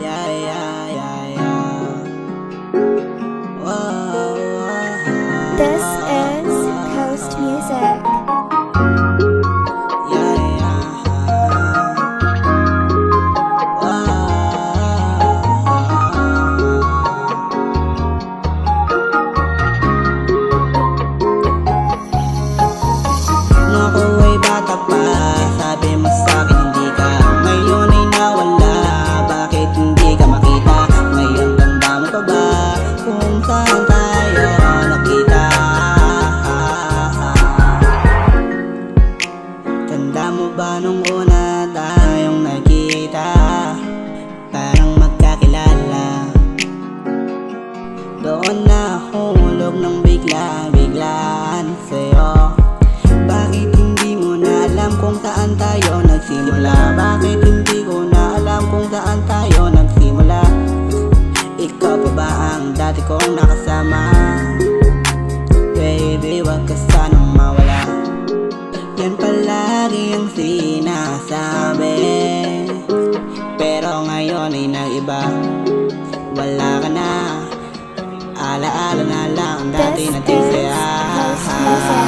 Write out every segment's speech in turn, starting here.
Yeah, yeah, yeah, yeah. Whoa, whoa. This is Coast Music. Yeah, yeah. Nung ako ay bata pa, sabi mo sa'kin hindi ka. Ngayon ay nawala, bakit hindi ka makita? Ngayon tanda mo pa ba kung saan tayo nakita? Tanda mo ba nung una tayong nakita? Parang magkakilala. Doon na hulog ng bigla-biglaan sa'yo. Bakit hindi mo na alam kung saan tayo nagsimula? Bakit hindi ko na alam kung saan tayo nagsimula? Ikaw pa ba ang dati kong nakasama? Baby, wag ka sanang mawala. Yan palagi ang sinasabi, pero ngayon ay nag-iba. Wala ka na, alaala na lang ang dati This nating is saya. Coast Music.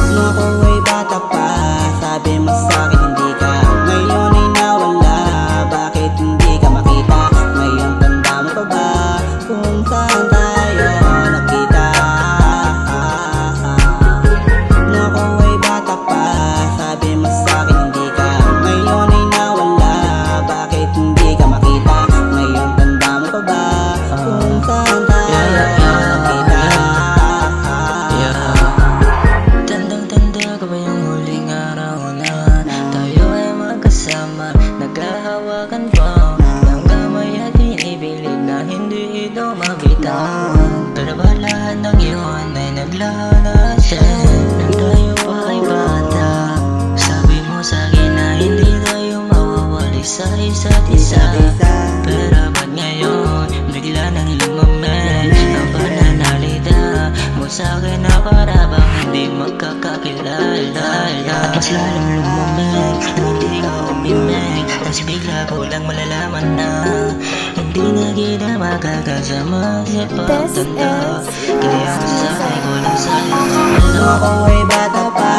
Nung ako ay bata pa, sabi mo sa'kin hindi ka. Ngayon ay nawala, bakit hindi ka makita? Ngayon tanda mo pa ba kung saan tayo nakita? Nung ako ay bata pa, sabi mo sa'kin hindi ka. Ngayon ay nawala, bakit hindi ka makita? Ngayon tanda mo pa ba kung saan tayo nakita? Tandang-tanda ka ba yung huling araw na tayo ay magkasama? Naghahawakan pa ng kamay at inibilid na hindi ito mabitawan. Pero ba lahat ng iyon ay naglalasan nang tayo ay bata? Sabi mo sa'kin na hindi tayo mawawali sa isa't isa. Pero ba't ngayon bigla nang lumamig ang pananalita mo sa'kin na para bang hindi magkakakilala? At mas lalong lumamig nang hindi ka umimig. Tapos bigla ko lang malalaman na hindi na kita magkakasama sa This pagtanda. is Kaya Coast masasabi Music. ko lang sa'yo Nung ako ay bata pa,